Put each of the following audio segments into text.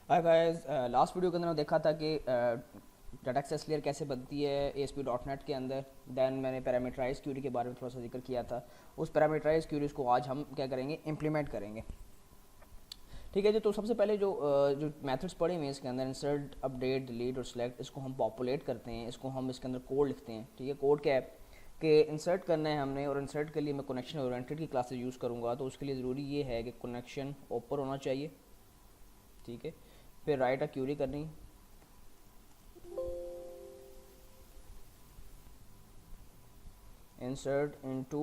Hi guys, last video के अंदर देखा था कि डाटा एक्सेस लेयर कैसे बनती है ASP.NET के अंदर। देन मैंने पैरामीटराइज क्यूरी के बारे में थोड़ा सा जिक्र किया था। उस पैरामीटराइज क्यूरीज को आज हम क्या करेंगे, इम्प्लीमेंट करेंगे। ठीक है जी। तो सबसे पहले जो मेथड्स पढ़े हुए हैं इसके अंदर, इंसर्ट, अपडेट, डिलीट और सिलेक्ट, इसको हम पॉपुलेट करते हैं। इसको हम इसके अंदर कोड लिखते हैं। ठीक है, कोड क्या है कि इंसर्ट करना है हमने, और इंसर्ट के लिए मैं कनेक्शन ओरिएंटेड की क्लासेस यूज़ करूँगा। तो उसके लिए ज़रूरी ये है कि कनेक्शन ओपन होना चाहिए। ठीक है, फिर राइट अ क्यूरी करनी, insert into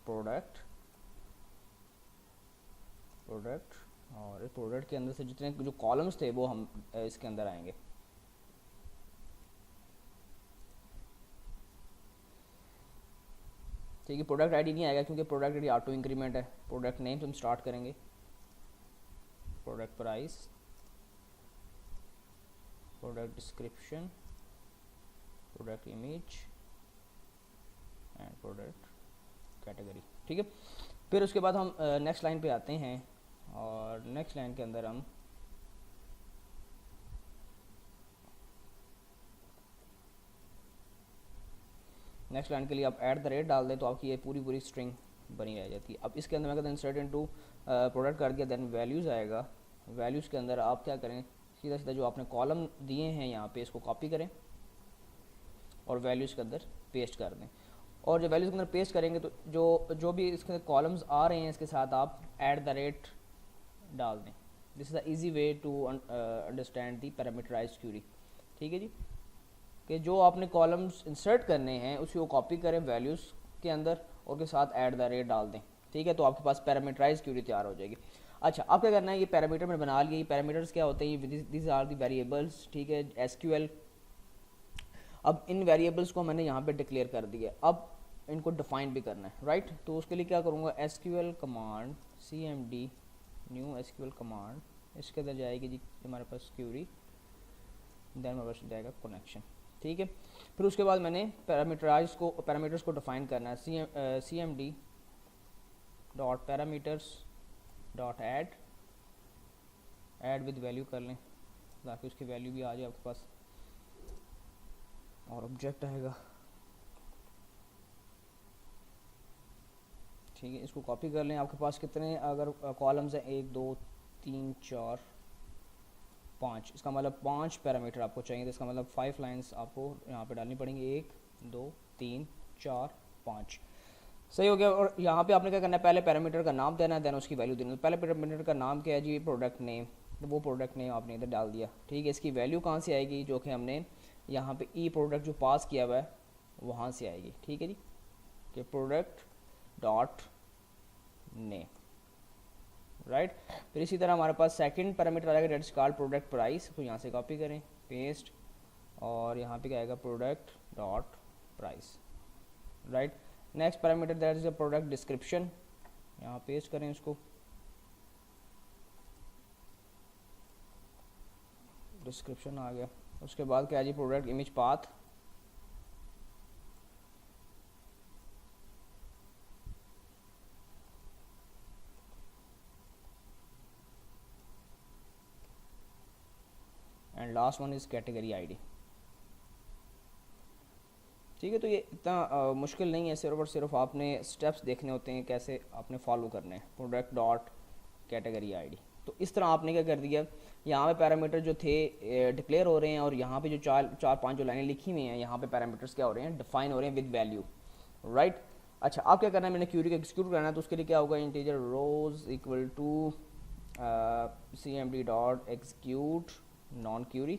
प्रोडक्ट प्रोडक्ट और इस प्रोडक्ट के अंदर से जितने जो कॉलम्स थे वो हम इसके अंदर आएंगे। ठीक है, प्रोडक्ट आईडी नहीं आएगा क्योंकि प्रोडक्ट आईडी ऑटो इंक्रीमेंट है। प्रोडक्ट नेम तो हम स्टार्ट करेंगे, product price, product description, product image and product category. ठीक है, फिर उसके बाद हम नेक्स्ट लाइन पे आते हैं, और नेक्स्ट लाइन के अंदर हम नेक्स्ट लाइन के लिए आप ऐट द रेट डाल दें तो आपकी ये पूरी पूरी स्ट्रिंग बनी रह जाती है। अब इसके अंदर मैं कहता हूँ इंसर्ट इनटू प्रोडक्ट कर दिया, देन वैल्यूज़ आएगा। वैल्यूज़ के अंदर आप क्या करें, सीधा सीधा जो आपने कॉलम दिए हैं यहाँ पे इसको कॉपी करें और वैल्यूज़ के अंदर पेस्ट कर दें। और जब वैल्यूज़ के अंदर पेस्ट करेंगे तो जो जो भी इसके अंदर कॉलम्स आ रहे हैं इसके साथ आप ऐट द रेट डाल दें। This is the easy way to understand the parameterize query. ठीक है जी, कि जो आपने कॉलम्स इंसर्ट करने हैं उसी को कॉपी करें वैल्यूज़ के अंदर और के साथ ऐट द रेट डाल दें। ठीक है, तो आपके पास पैरामीटराइज क्यूरी तैयार हो जाएगी। अच्छा, अब क्या करना है, ये पैरामीटर मैंने बना लिया। ये पैरामीटर्स क्या होते हैं, ये दिस आर दी वेरिएबल्स। ठीक है, एसक्यूएल। अब इन वेरिएबल्स को मैंने यहाँ पे डिक्लेयर कर दिया, अब इनको डिफाइन भी करना है, राइट। तो उसके लिए क्या करूँगा, SQL command cmd new SQL command, इसके अंदर जाएगी जी हमारे पास क्यूरी, देन हमारे पास जाएगा कनेक्शन। ठीक है, फिर उसके बाद मैंने पैरामीटर्स को डिफाइन करना है। cmd dot parameters dot add with value कर लें ताकि उसकी वैल्यू भी आ जाए आपके पास, और ऑब्जेक्ट आएगा। ठीक है, इसको कॉपी कर लें। आपके पास कितने अगर कॉलम्स हैं, 1 2 3 4 5, इसका मतलब 5 पैरामीटर आपको चाहिए। तो इसका मतलब 5 लाइंस आपको यहाँ पे डालनी पड़ेंगी, 1 2 3 4 5। सही हो गया। और यहाँ पे आपने क्या करना है, पहले पैरामीटर का नाम देना है, देन उसकी वैल्यू देनी है। पहले पैरामीटर का नाम क्या है जी, प्रोडक्ट नेम, तो वो प्रोडक्ट नेम आपने इधर डाल दिया। ठीक है, इसकी वैल्यू कहाँ से आएगी, जो कि हमने यहाँ पे ई प्रोडक्ट जो पास किया हुआ है वहाँ से आएगी। ठीक है जी, कि प्रोडक्ट डॉट नेम, राइट। फिर इसी तरह हमारे पास सेकंड पैरामीटर आएगा, that is called product price. तो यहाँ से कॉपी करें, पेस्ट, और यहाँ पे क्या आएगा, product dot price, right. Next parameter that is a product description, यहाँ पेस्ट करें उसको, डिस्क्रिप्शन आ गया। उसके बाद क्या है जी, product image path, and last one is category ID. ठीक है, तो ये इतना मुश्किल नहीं है, सिर्फ और सिर्फ आपने स्टेप्स देखने होते हैं कैसे आपने फॉलो करने हैं। प्रोडक्ट डॉट कैटेगरी आईडी, तो इस तरह आपने क्या कर दिया, यहाँ पे पैरामीटर जो थे डिक्लेयर हो रहे हैं, और यहाँ पे जो चार पांच जो लाइनें लिखी हुई हैं यहाँ पे पैरामीटर्स क्या हो रहे हैं, डिफाइन हो रहे हैं विद वैल्यू, राइट। अच्छा, आप क्या करना है, मैंने क्यूरी को एग्जीक्यूट करना है। तो उसके लिए क्या होगा, integer rows equal to cmd dot execute non query.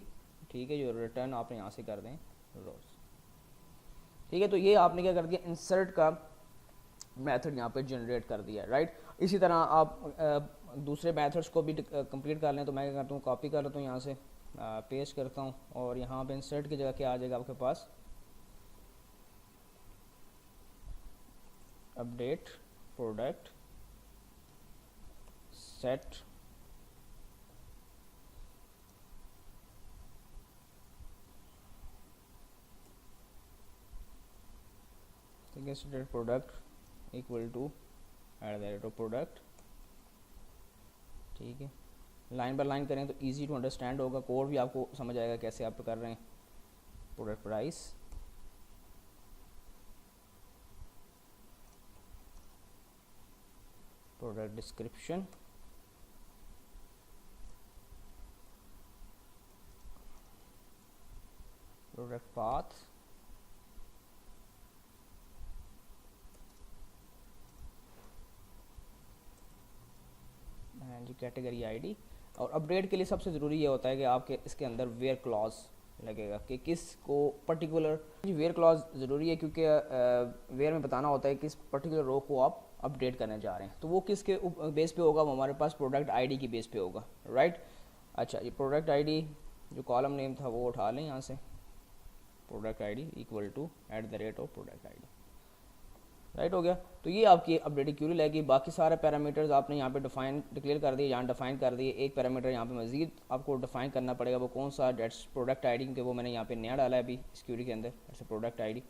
ठीक है, जो रिटर्न आपने यहाँ से कर दें रोज। ठीक है, तो ये आपने क्या कर दिया, इंसर्ट का मेथड यहाँ पे जनरेट कर दिया, राइट। इसी तरह आप दूसरे मेथड्स को भी कंप्लीट कर लें। तो मैं क्या करता हूँ, कॉपी कर लेता हूँ यहाँ से, पेस्ट करता हूँ, और यहाँ पे इंसर्ट की जगह क्या आ जाएगा आपके पास, अपडेट प्रोडक्ट सेट ठीक है, set product equal to at the rate of product. ठीक है, लाइन बाय लाइन करें तो इजी टू अंडरस्टैंड होगा, कोड भी आपको समझ आएगा कैसे आप कर रहे हैं। Product price, product description, product path, and G category ID. और अपडेट के लिए सबसे ज़रूरी ये होता है कि आपके इसके अंदर वेयर क्लॉज लगेगा कि किसको पर्टिकुलर, वेयर क्लॉज ज़रूरी है क्योंकि वेयर में बताना होता है किस पर्टिकुलर रो को आप अपडेट करने जा रहे हैं। तो वो किसके बेस पे होगा, वो हमारे पास प्रोडक्ट आईडी की बेस पे होगा, राइट। अच्छा, ये प्रोडक्ट आईडी जो कॉलम नेम था वो उठा लें यहाँ से, product ID equal to @ of product ID, right हो गया। तो ये आपकी अपडेटेड क्यूरी लगेगी। बाकी सारे पैरामीटर्स आपने यहाँ पे डिक्लेयर कर दिए, यहाँ डिफाइन कर दिए। एक पैरामीटर यहाँ पे मजीद आपको डिफाइन करना पड़ेगा, वो कौन सा, डेट्स प्रोडक्ट आईडी, क्योंकि वो मैंने यहाँ पे नया डाला है अभी इस क्यूरी के अंदर, ऐसे प्रोडक्ट आईडी,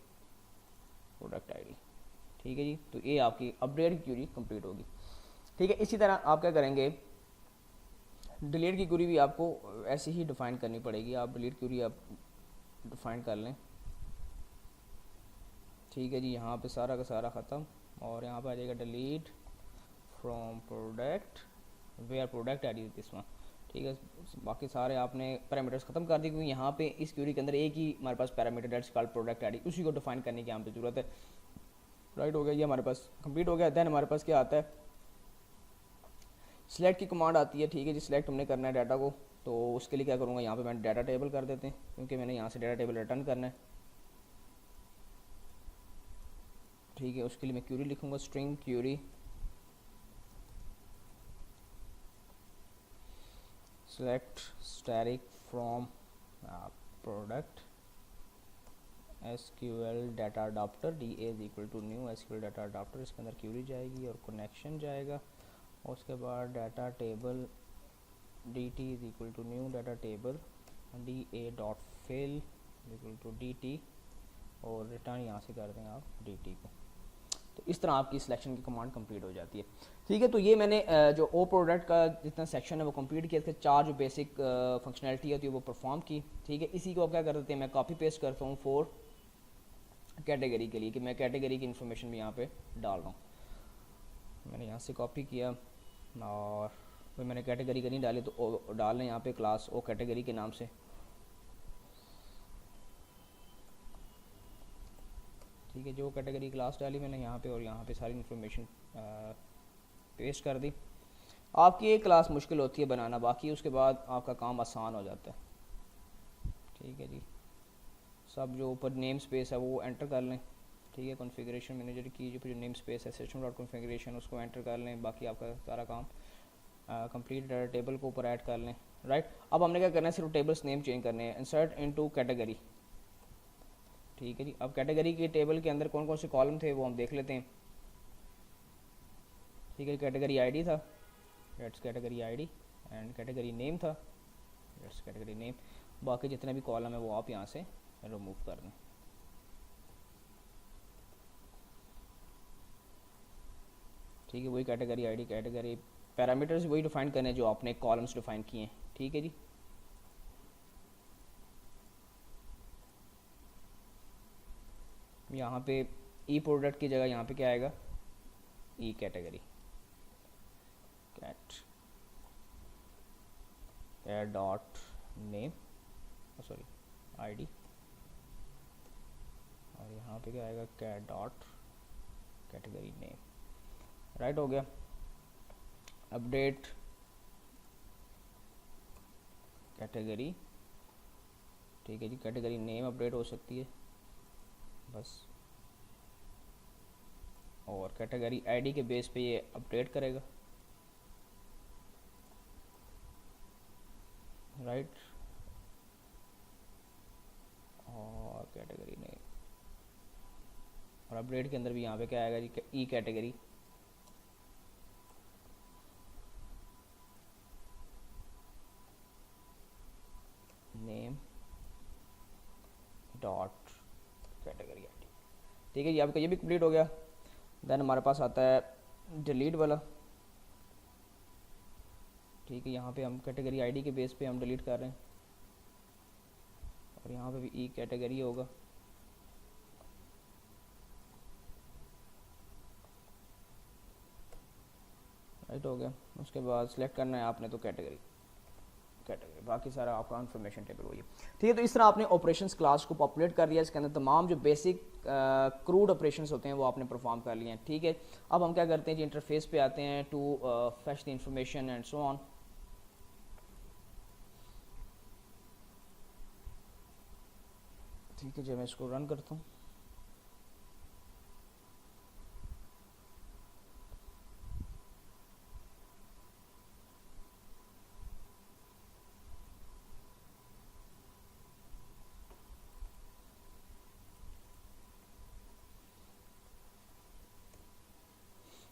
प्रोडक्ट आईडी, ठीक है जी। तो ये आपकी अपडेट क्यूरी कंप्लीट होगी, ठीक है। इसी तरह आप क्या करेंगे, डिलीट की क्यूरी भी आपको ऐसे ही डिफाइन करनी पड़ेगी। आप डिलीट क्यूरी आप डिफाइन कर लें, ठीक है जी। यहाँ पे सारा का सारा ख़त्म, और यहाँ पे आ जाएगा delete from product where product ID this one, ठीक है। बाकी सारे आपने पैरामीटर्स ख़त्म कर दिए, क्योंकि यहाँ पे इस क्यूरी के अंदर एक ही हमारे पास parameter that's called product ID, उसी को डिफाइन करने की यहाँ पे ज़रूरत है, राइट हो गया। ये हमारे पास कंप्लीट हो गया। दैन हमारे पास क्या आता है, सिलेक्ट की कमांड आती है, ठीक है जी। सिलेक्ट हमने करना है डाटा को, तो उसके लिए क्या करूँगा, यहाँ पर मैंने डाटा टेबल कर देते हैं, क्योंकि मैंने यहाँ से डाटा टेबल रिटर्न करना है, ठीक है। उसके लिए मैं क्यूरी लिखूंगा, string query select static from product SQL data adapter D is equal to new SQL data adapter, इसके अंदर क्यूरी जाएगी और कनेक्शन जाएगा, और उसके बाद data table D T is equal to new data table D A dot fill equal to D T, और return यहाँ से कर दें आप डी टी को। तो इस तरह आपकी सिलेक्शन की कमांड कंप्लीट हो जाती है, ठीक है। तो ये मैंने जो ओ प्रोडक्ट का जितना सेक्शन है वो कंप्लीट किया, इसके 4 जो बेसिक फंक्शनैलिटी होती है वो परफॉर्म की, ठीक है। इसी को क्या कर देते हैं, मैं कॉपी पेस्ट करता हूँ फॉर कैटेगरी के लिए, कि मैं कैटेगरी की इन्फॉर्मेशन भी यहाँ पे डाल रहा हूँ। मैंने यहाँ से कॉपी किया, और फिर मैंने कैटेगरी का नहीं डाली, तो डाल लें यहाँ पे क्लास ओ कैटेगरी के नाम से, ठीक है। जो कैटेगरी क्लास डाली मैंने यहाँ पे, और यहाँ पे सारी इन्फॉर्मेशन पेस्ट कर दी। आपकी एक क्लास मुश्किल होती है बनाना, बाकी उसके बाद आपका काम आसान हो जाता है, ठीक है जी। सब जो ऊपर नेम स्पेस है वो एंटर कर लें, ठीक है। कॉन्फ़िगरेशन मैनेजर की जो नेम स्पेस है सिस्टम डॉट कॉन्फ़िगरेशन, उसको एंटर कर लें, बाकी आपका सारा काम कंप्लीट डाटा टेबल को ऊपर ऐड कर लें, राइट। अब हमने क्या करना है, सिर्फ टेबल्स नेम चेंज करने हैं, इंसर्ट इनटू कैटेगरी, ठीक है जी। अब कैटेगरी के टेबल के अंदर कौन कौन से कॉलम थे वो हम देख लेते हैं, ठीक है। कैटेगरी आईडी था, let's category ID, and category name था, लेट्स कैटेगरी नेम। बाकी जितने भी कॉलम है वो आप यहाँ से रिमूव कर दें, ठीक है। वही कैटेगरी आईडी, कैटेगरी पैरामीटर्स वही डिफाइन करने जो आपने कॉलम्स डिफाइन किए हैं, ठीक है जी। यहाँ पे ई प्रोडक्ट की जगह यहाँ पे क्या आएगा, E category, cat dot name, sorry ID, और यहाँ पे क्या आएगा, cat dot category name, right हो गया। अपडेट कैटेगरी, ठीक है जी। कैटेगरी नेम अपडेट हो सकती है बस, और कैटेगरी आईडी के बेस पे ये अपडेट करेगा, राइट। और कैटेगरी नेम और अपडेट के अंदर भी यहाँ पे क्या आएगा जी, e category, name dot category ID, ठीक है जी। आपका ये भी कंप्लीट हो गया। देन हमारे पास आता है डिलीट वाला, ठीक है, यहाँ पे हम कैटेगरी आईडी के बेस पे हम डिलीट कर रहे हैं, और यहाँ पे भी ई कैटेगरी होगा। राइट हो गया। उसके बाद सिलेक्ट करना है आपने तो कैटेगरी, बाकी सारा आपका इन्फॉर्मेशन टेबल वही है। ठीक है, तो इस तरह आपने ऑपरेशंस क्लास को पॉपुलेट कर लिया, इसके अंदर तमाम जो बेसिक क्रूड ऑपरेशंस होते हैं वो आपने परफॉर्म कर लिए हैं। ठीक है, अब हम क्या करते हैं जी, इंटरफेस पे आते हैं to fetch the information and so on. ठीक है जी, मैं इसको रन करता हूँ।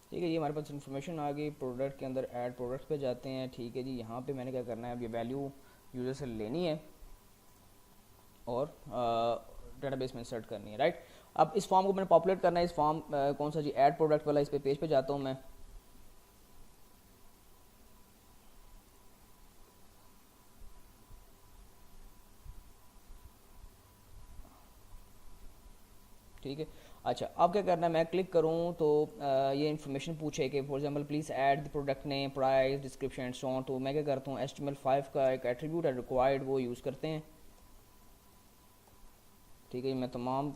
ठीक है, ये हमारे पास इन्फॉर्मेशन आ गई। प्रोडक्ट के अंदर ऐड प्रोडक्ट पे जाते हैं। ठीक है जी, यहाँ पे मैंने क्या करना है, अब ये वैल्यू यूज़र से लेनी है और डेटाबेस में इंसर्ट करनी है। राइट, अब इस फॉर्म को मैंने पॉपुलेट करना है। इस फॉर्म कौन सा जी, ऐड प्रोडक्ट वाला, इस पे पेज पे जाता हूँ मैं। ठीक है, अच्छा अब क्या करना है, मैं क्लिक करूँ तो ये इन्फॉर्मेशन पूछे कि for example please add the product name, price, description and so on. तो मैं क्या करता हूँ, HTML5 का एक एट्रीब्यूट है रिक्वायर्ड, वो यूज़ करते हैं। ठीक है, मैं तमाम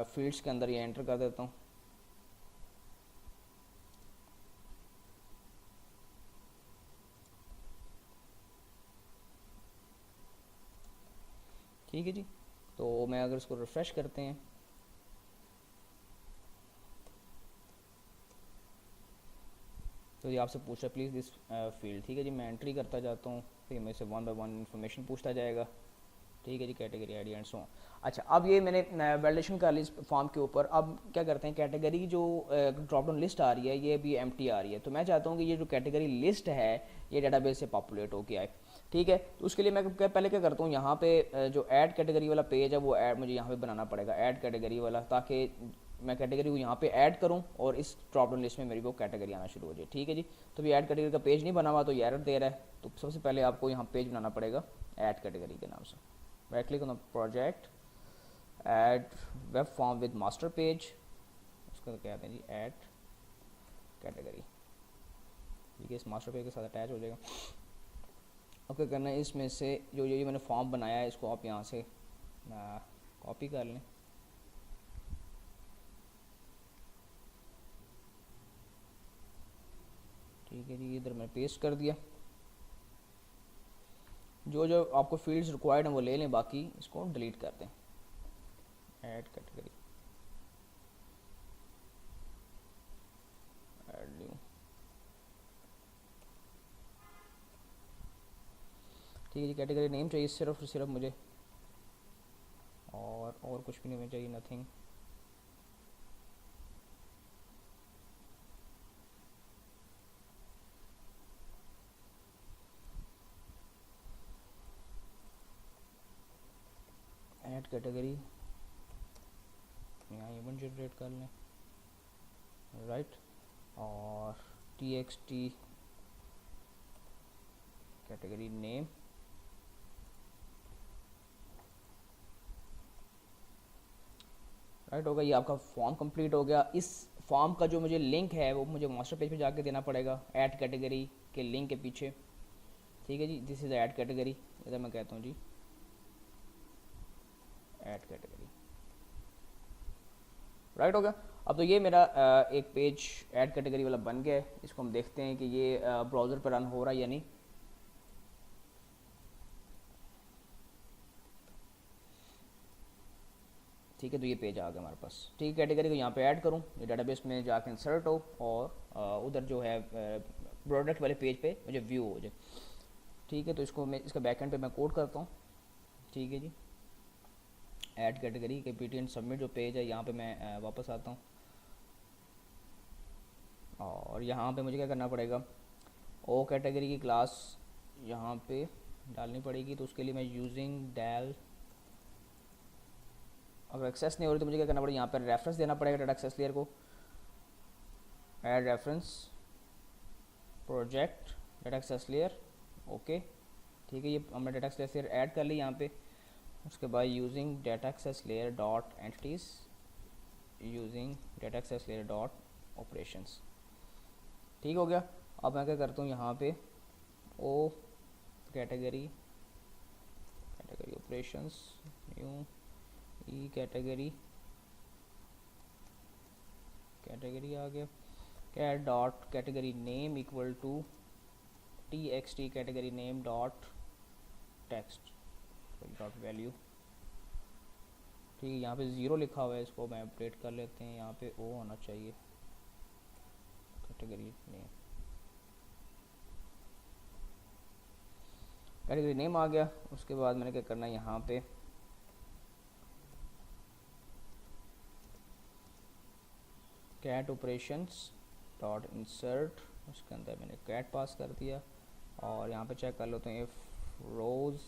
फील्ड्स के अंदर ये एंटर कर देता हूँ। ठीक है जी, तो मैं अगर इसको रिफ़्रेश करते हैं तो ये आपसे पूछ रहा है प्लीज़ दिस फील्ड। ठीक है जी, मैं एंट्री करता जाता हूँ, फिर मेरे से वन बाय वन इन्फॉर्मेशन पूछता जाएगा। ठीक है जी, कैटेगरी आईडी एंड सो। अच्छा, अब ये मैंने वैलिडेशन कर ली इस फॉर्म के ऊपर। अब क्या करते हैं, कैटेगरी जो ड्रॉप डाउन लिस्ट आ रही है ये भी एम्प्टी आ रही है, तो मैं चाहता हूँ कि ये जो कैटेगरी लिस्ट है ये डेटाबेस से पॉपुलेट होके आए। ठीक है, तो उसके लिए मैं पहले क्या करता हूँ, यहाँ पे जो ऐड कैटेगरी वाला पेज है वो ऐड मुझे यहाँ पे बनाना पड़ेगा, ऐड कैटेगरी वाला, ताकि मैं कैटेगरी को यहाँ पे ऐड करूँ और इस ड्रॉप डाउन लिस्ट में मेरी वो कैटेगरी आना शुरू हो जाए। ठीक है जी, तो भी ऐड कैटेगरी का पेज नहीं बना हुआ तो ये एरर दे रहा है, तो सबसे पहले आपको यहाँ पेज बनाना पड़ेगा ऐड कैटेगरी के नाम से। Right click on the project, add web form with master page, उसका तो कहते हैं जी ऐड कैटेगरी। ठीक है, इस मास्टर पेज के साथ अटैच हो जाएगा। अब क्या करना है, इसमें से जो ये मैंने फॉर्म बनाया है इसको आप यहाँ से कॉपी कर लें। ठीक है जी, इधर मैं पेस्ट कर दिया। जो जो आपको फील्ड्स रिक्वायर्ड हैं वो ले लें, बाकी इसको डिलीट कर दें। Add category, add new. ठीक है जी, कैटेगरी नेम चाहिए सिर्फ और सिर्फ मुझे, और कुछ भी नहीं होना चाहिए, नथिंग। ऐड कैटेगरी, यहाँ इवेंट जनरेट कर लें। राइट, और txt कैटेगरी नेम। राइट हो गया, ये आपका फॉर्म कंप्लीट हो गया। इस फॉर्म का जो मुझे लिंक है वो मुझे मास्टर पेज पे जाके देना पड़ेगा ऐड कैटेगरी के लिंक के पीछे। ठीक है जी, दिस इज़ ऐड कैटेगरी, इधर मैं कहता हूँ जी ऐड कैटेगरी। राइट हो गया। अब तो ये मेरा एक पेज ऐड कैटेगरी वाला बन गया है। इसको हम देखते हैं कि ये ब्राउज़र पर रन हो रहा है या नहीं। ठीक है, तो ये पेज आ गया हमारे पास। ठीक है, कैटेगरी को यहाँ पे ऐड करूँ, ये डेटाबेस में जाके इंसर्ट हो और उधर जो है प्रोडक्ट वाले पेज पे मुझे व्यू हो जाए। ठीक है, तो इसको मैं इसका बैकएंड पे मैं कोड करता हूँ। ठीक है जी, ऐड कैटेगरी के ptn सबमिट जो पेज है यहाँ पे मैं वापस आता हूँ, और यहाँ पे मुझे क्या करना पड़ेगा, ओ कैटेगरी की क्लास यहाँ पे डालनी पड़ेगी। तो उसके लिए मैं यूजिंग डेल, अगर एक्सेस नहीं हो रही तो मुझे क्या करना पड़ेगा, यहाँ पर रेफरेंस देना पड़ेगा डाटा एक्सेस लेयर को। Add reference project data access layer, okay, ठीक है। ये हमने डाटा एक्सेस लेयर ऐड कर ली यहाँ पे। उसके बाद using data access layer dot entities, using data access layer dot operations, ठीक हो गया। अब मैं क्या करता हूँ यहाँ पे ओ category, category operations, new e category, category आ गया, cat dot category name equal to T X T category name dot text dot value, ठीक है। यहाँ पे ज़ीरो लिखा हुआ है, इसको मैं अपडेट कर लेते हैं, यहाँ पे ओ होना चाहिए, कैटेगरी नेम, कैटेगरी नेम आ गया। उसके बाद मैंने क्या करना है यहाँ पे कैट ऑपरेशंस डॉट इंसर्ट, उसके अंदर मैंने कैट पास कर दिया और यहाँ पे चेक कर लेते हैं if rows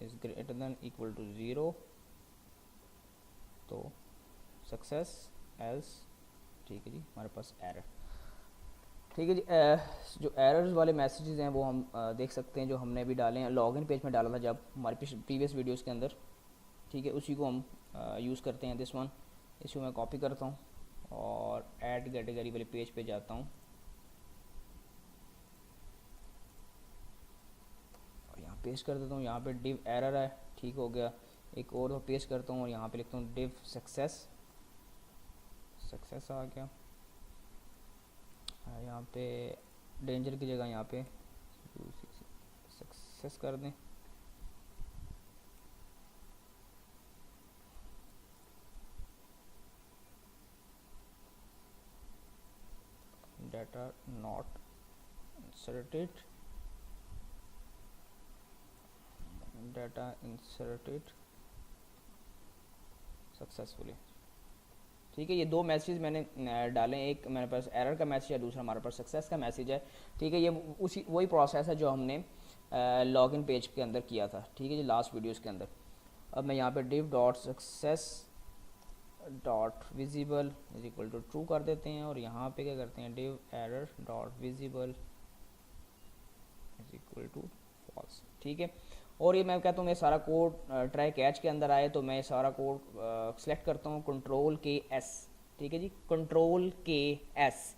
is greater than equal to 0 तो सक्सेस, एल्स, ठीक है जी, हमारे पास एरर, ठीक है जी। जो एरर्स वाले मैसेजेस हैं वो हम देख सकते हैं, जो हमने अभी डाले हैं, लॉगिन पेज में डाला था जब हमारे प्रीवियस वीडियोस के अंदर, ठीक है, उसी को हम यूज़ करते हैं, दिस वन। इसको मैं कॉपी करता हूँ और ऐड कैटेगरी वाले पेज पे जाता हूँ और यहाँ पेस्ट कर देता हूँ। यहाँ पे डिव एरर है, ठीक हो गया। एक और तो पेस्ट करता हूँ और यहाँ पे लिखता हूँ डिव सक्सेस, सक्सेस आ गया। यहाँ पे डेंजर की जगह यहाँ पे सक्सेस कर दें, data not inserted, data inserted successfully, ठीक है। ये दो मैसेज मैंने डाले, एक मेरे पास एरर का मैसेज है, दूसरा हमारे पास सक्सेस का मैसेज है, ठीक है। ये उसी वही प्रोसेस है जो हमने लॉगिन पेज के अंदर किया था, ठीक है जी, लास्ट वीडियोस के अंदर। अब मैं यहाँ पे div dot success dot visible is equal to true कर देते हैं और यहाँ पे क्या करते हैं div error dot visible is equal to false, ठीक है। और ये मैं कहता हूँ मैं सारा कोड ट्राई कैच के अंदर आए तो मैं सारा कोड सेलेक्ट करता हूँ कंट्रोल के एस, ठीक है जी, कंट्रोल के एस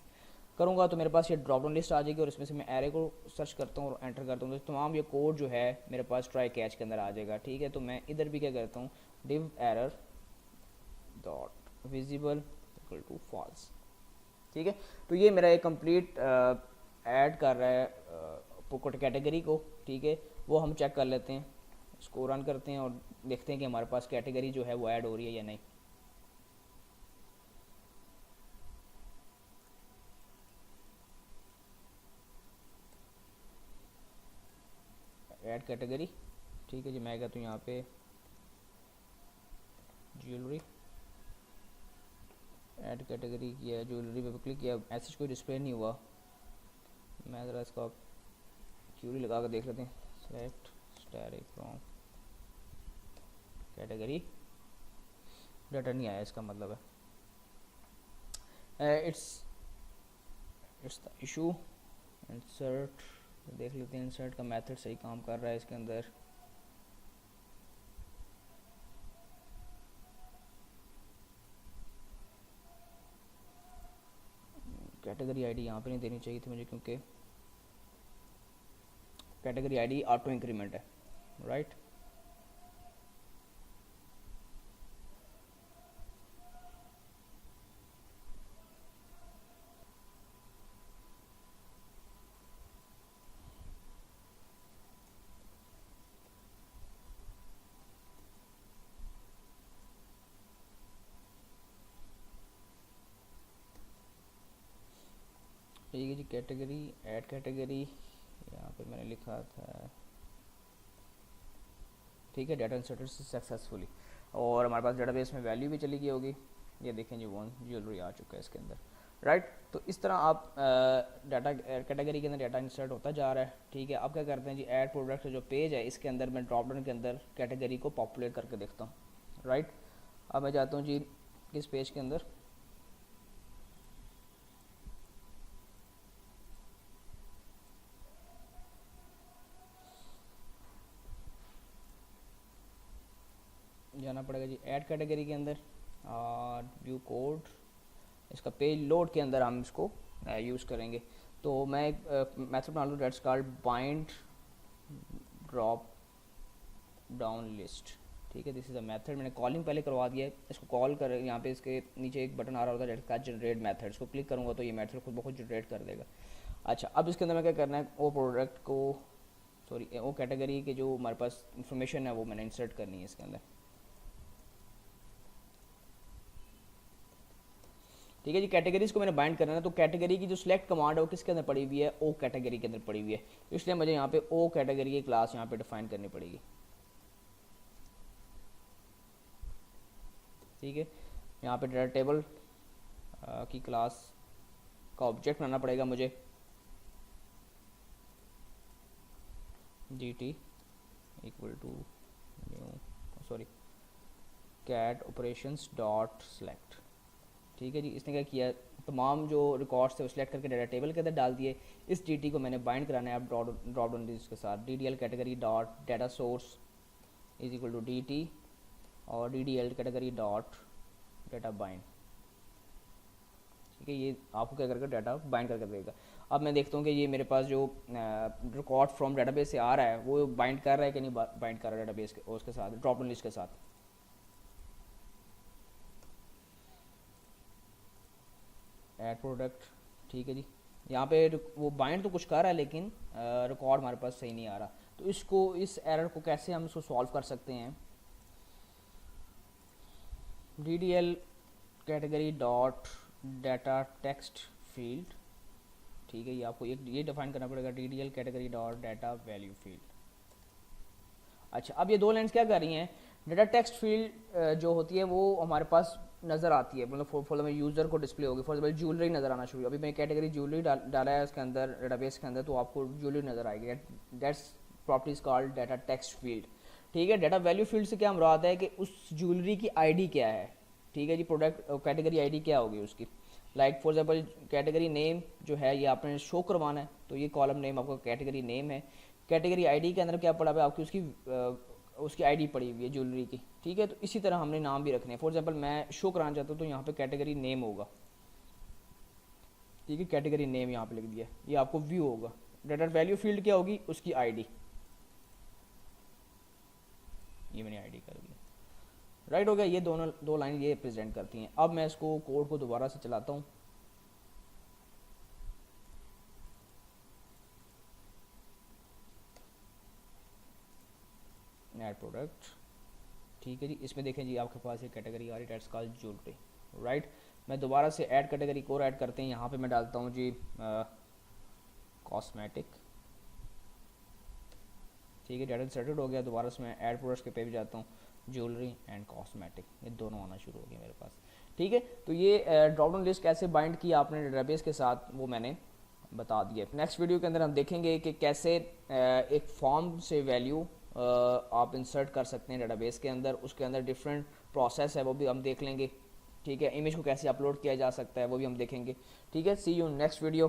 करूँगा तो मेरे पास ये ड्रॉप डाउन लिस्ट आ जाएगी और इसमें से मैं एरे को सर्च करता हूँ और एंटर करता हूँ तो तमाम ये कोड जो है मेरे पास ट्राई कैच के अंदर आ जाएगा, ठीक है। तो मैं इधर भी क्या करता हूँ div error dot visible equal to false, ठीक है। तो ये मेरा एक कंप्लीट ऐड कर रहा है कैटेगरी को, ठीक है। वो हम चेक कर लेते हैं, इसको रन करते हैं और देखते हैं कि हमारे पास कैटेगरी जो है वो ऐड हो रही है या नहीं। ऐड कैटेगरी, ठीक है जी। मैं कहता हूँ यहाँ पे ज्वेलरी, ऐड कैटेगरी किया, ज्वेलरी पे क्लिक किया, मैसेज कोई डिस्प्ले नहीं हुआ। मैं ज़रा इसका क्यूरी लगा कर देख लेते हैं, select static from category, data नहीं आया, इसका मतलब है इट्स द इशू। इंसर्ट देख लेते हैं, इंसर्ट का मेथड सही काम कर रहा है इसके अंदर। कैटेगरी आईडी यहाँ पे नहीं देनी चाहिए थी मुझे, क्योंकि कैटेगरी आईडी ऑटो इंक्रीमेंट है, राइट। ठीक है जी, कैटेगरी ऐड कैटेगरी यहाँ पे मैंने लिखा था, ठीक है, डाटा इंसर्टेड सक्सेसफुली और हमारे पास डेटाबेस में वैल्यू भी चली गई होगी। ये देखें जी, वन ज्वेलरी आ चुका है इसके अंदर, राइट। तो इस तरह आप डाटा कैटेगरी के अंदर डाटा इंसर्ट होता जा रहा है, ठीक है। अब क्या करते हैं जी, ऐड प्रोडक्ट जो पेज है इसके अंदर मैं ड्रॉप डाउन के अंदर कैटेगरी को पॉपुलेट करके देखता हूँ, राइट। अब मैं जाता हूँ जी किस पेज के अंदर, जाना पड़ेगा जी ऐड कैटेगरी के अंदर, व्यू कोड, इसका पेज लोड के अंदर हम इसको यूज़ करेंगे। तो मैं एक मेथड बना लूँ that's called bind drop down list. ठीक है, दिस इज़ अ मेथड, मैंने कॉलिंग पहले करवा दिया है। इसको कॉल कर, यहाँ पे इसके नीचे एक बटन आ रहा होता है डेट्स का जनरेट मेथड, इसको क्लिक करूँगा तो ये मेथड खुद ब खुद जनरेट कर देगा। अच्छा, अब इसके अंदर मैं क्या करना है, वो प्रोडक्ट को सॉरी वो कैटेगरी के जो हमारे पास इंफॉर्मेशन है वो मैंने इंसर्ट करनी है इसके अंदर। ठीक है जी, कैटेगरीज को मैंने बाइंड करना है, तो कैटेगरी की जो सिलेक्ट कमांड है वो किसके अंदर पड़ी हुई है, ओ कैटेगरी के अंदर पड़ी हुई है। इसलिए मुझे यहाँ पे ओ कैटेगरी की क्लास यहाँ पे डिफाइन करनी पड़ेगी। ठीक है, यहाँ पे डाटा टेबल की क्लास का ऑब्जेक्ट बनाना पड़ेगा मुझे, gt equal to new sorry cat operations dot select. ठीक है जी, इसने क्या किया, तमाम जो रिकॉर्ड्स थे वो सिलेक्ट करके डाटा टेबल के अंदर डाल दिए। इस gt को मैंने बाइंड कराना है अब ड्रॉप डाउन लिस्ट के साथ, ddl category dot data source is equal to dt और ddl category dot data bind. ठीक है, ये आपको क्या करके डाटा बाइंड करके देगा। अब मैं देखता हूँ कि ये मेरे पास जो रिकॉर्ड फ्रॉम डाटाबेस से आ रहा है वो बाइंड कर रहा है कि नहीं बाइंड कर रहा है डाटाबेस के उसके साथ, ड्रॉप डाउन लिस्ट के साथ। ऐड प्रोडक्ट, ठीक है जी, यहाँ पे वो बाइंड तो कुछ कर रहा है लेकिन रिकॉर्ड हमारे पास सही नहीं आ रहा। तो इसको, इस एरर को कैसे हम इसको सॉल्व कर सकते हैं, ddl category dot data text field. ठीक है, ये आपको ये डिफाइन करना पड़ेगा, ddl category dot data value field. अच्छा, अब ये दो लाइन्स क्या कर रही हैं, डाटा टेक्स्ट फील्ड जो होती है वो हमारे पास नज़र आती है, मतलब फॉर में यूज़र को डिस्प्ले होगी। फॉर एग्जाम्पल ज्वेलरी नज़र आना शुरू, अभी मैं कैटेगरी ज्वेलरी डाला है इसके अंदर डाटाबेस के अंदर, तो आपको ज्वेलरी नज़र आएगी। That's properties called data text field. ठीक है, डाटा वैल्यू फील्ड से क्या मुराद है कि उस ज्वेलरी की आईडी क्या है। ठीक है जी, प्रोडक्ट कैटेगरी आईडी क्या होगी उसकी, like for example category name जो है ये आपने शो करवाना है, तो ये कॉलम नेम आपका कैटेगरी नेम है। कैटेगरी आईडी के अंदर क्या पड़ा हुआ है आपकी, उसकी आईडी पड़ी हुई है ज्वेलरी की। ठीक है, तो इसी तरह हमने नाम भी रखने हैं। फॉर एग्जांपल मैं शो कराना चाहता हूँ तो यहाँ पे कैटेगरी नेम होगा। ठीक है, कैटेगरी नेम यहाँ पे लिख दिया, ये आपको व्यू होगा। डाटा वैल्यू फील्ड क्या होगी, उसकी आईडी, ये मैंने आईडी कर दिया। राइट हो गया, ये दोनों दो लाइन ये प्रेजेंट करती हैं। अब मैं इसको कोड को दोबारा से चलाता हूँ। ऐड प्रोडक्ट, ठीक है जी, इसमें देखें जी आपके पास एक कैटेगरी आ रही है डेट्स कॉल्ड ज्वेलरी। राइट, मैं दोबारा से ऐड कैटेगरी को ऐड करते हैं, यहाँ पे मैं डालता हूँ जी कॉस्मेटिक। ठीक है, डाटा इंसर्टेड हो गया। दोबारा से मैं ऐड प्रोडक्ट्स के पे भी जाता हूँ, ज्वेलरी एंड कॉस्मेटिक, ये दोनों आना शुरू हो गया मेरे पास। ठीक है, तो ये ड्रॉप डाउन लिस्ट कैसे बाइंड की आपने डेटाबेस के साथ वो मैंने बता दिया। नेक्स्ट वीडियो के अंदर हम देखेंगे कि कैसे एक फॉर्म से वैल्यू आप इंसर्ट कर सकते हैं डेटाबेस के अंदर, उसके अंदर डिफरेंट प्रोसेस है वो भी हम देख लेंगे। ठीक है, इमेज को कैसे अपलोड किया जा सकता है वो भी हम देखेंगे। ठीक है, सी यू नेक्स्ट वीडियो।